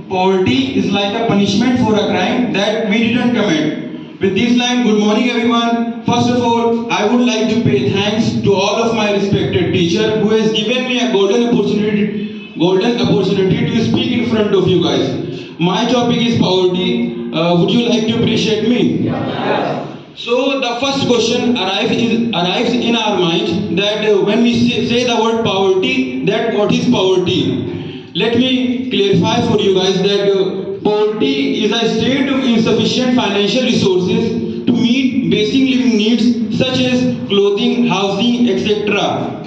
Poverty is like a punishment for a crime that we didn't commit. With this line, good morning everyone. First of all, I would like to pay thanks to all of my respected teacher who has given me a golden opportunity to speak in front of you guys. My topic is poverty. Would you like to appreciate me? Yes. So the first question arrives in our mind that when we say the word poverty, that what is poverty? Let me clarify for you guys that poverty is a state of insufficient financial resources to meet basic living needs such as clothing, housing, etc.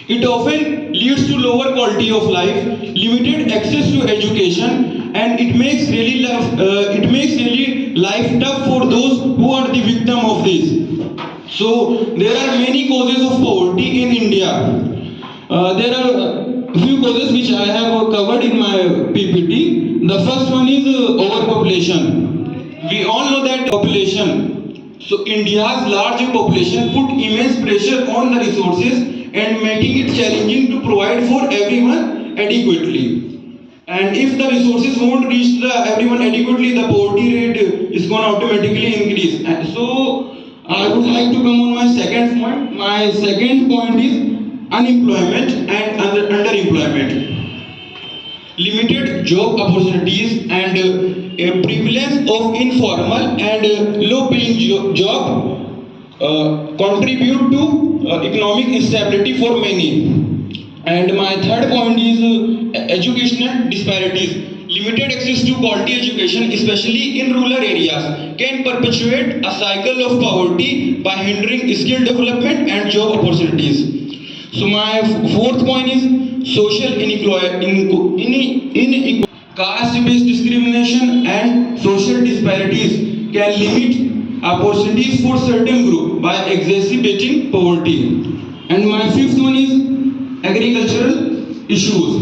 It often leads to lower quality of life, limited access to education, and it makes really life tough for those who are the victim of this. So there are many causes of poverty in India. There are few causes which I have covered in my PPT. The first one is overpopulation. We all know that population. So India's large population put immense pressure on the resources and making it challenging to provide for everyone adequately. And if the resources won't reach everyone adequately, the poverty rate is going to automatically increase. And so I would like to come on my second point. My second point is unemployment and underemployment. Limited job opportunities and a prevalence of informal and low-paying job contribute to economic instability for many. And my third point is educational disparities. Limited access to quality education, especially in rural areas, can perpetuate a cycle of poverty by hindering skill development and job opportunities. So my fourth point is social inequality, caste-based discrimination and social disparities can limit opportunities for certain groups by exacerbating poverty. And my fifth one is agricultural issues.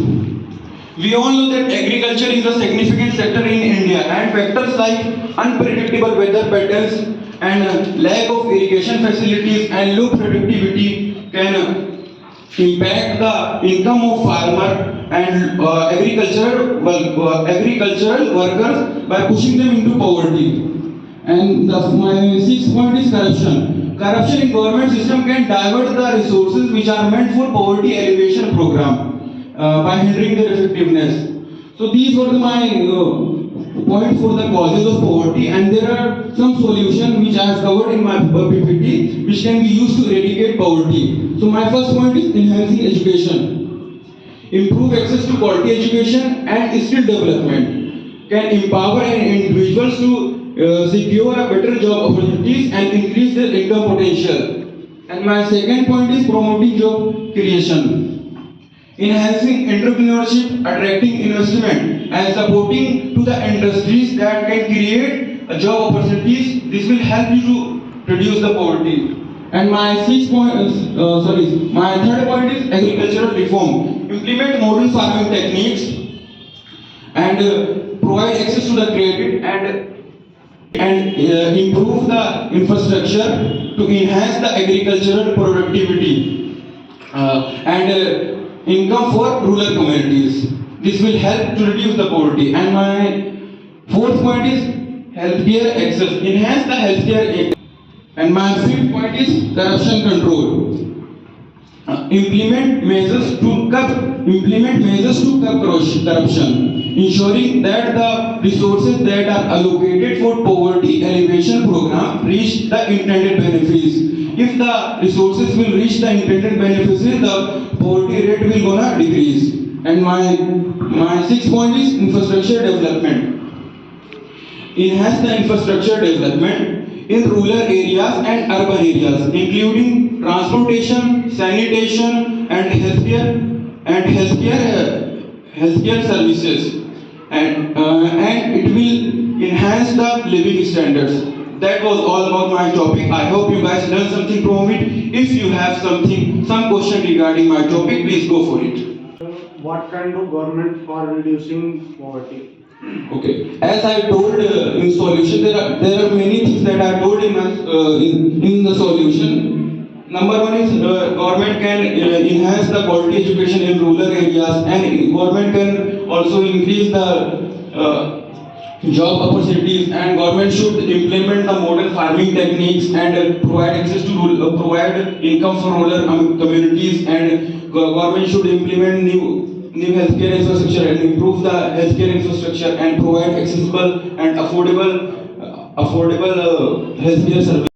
We all know that agriculture is a significant sector in India, and factors like unpredictable weather patterns and lack of irrigation facilities and low productivity can impact the income of farmer and agricultural workers by pushing them into poverty. And my sixth point is corruption. Corruption in government system can divert the resources which are meant for poverty alleviation program by hindering their effectiveness. So these were my points for the causes of poverty, and there are some solutions which I have covered in my PPT which can be used to eradicate poverty. So my first point is enhancing education. Improve access to quality education and skill development can empower individuals to secure a better job opportunities and increase their income potential. And my second point is promoting job creation. Enhancing entrepreneurship, attracting investment and supporting to the industries that can create job opportunities. This will help you to reduce the poverty. And my my third point is agricultural reform. Implement modern farming techniques and provide access to the credit and improve the infrastructure to enhance the agricultural productivity and income for rural communities. This will help to reduce the poverty. And my fourth point is healthcare access. Enhance the healthcare. And my fifth point is corruption control. Implement measures to curb corruption, ensuring that the resources that are allocated for poverty alleviation program reach the intended benefits. If the resources will reach the intended benefits, the poverty rate will gonna decrease. And my sixth point is infrastructure development. Enhance the infrastructure development in rural areas and urban areas, including transportation, sanitation, and healthcare services, and it will enhance the living standards. That was all about my topic. I hope you guys learned something from it. If you have some question regarding my topic, please go for it. What can do government for reducing poverty? Okay. As I told in solution, there are many things that I told in the solution. Number one is government can enhance the quality education in rural areas, and government can also increase the job opportunities, and government should implement the modern farming techniques and provide access to provide income for rural communities, and government should implement new healthcare infrastructure and improve the healthcare infrastructure and provide accessible and affordable healthcare services.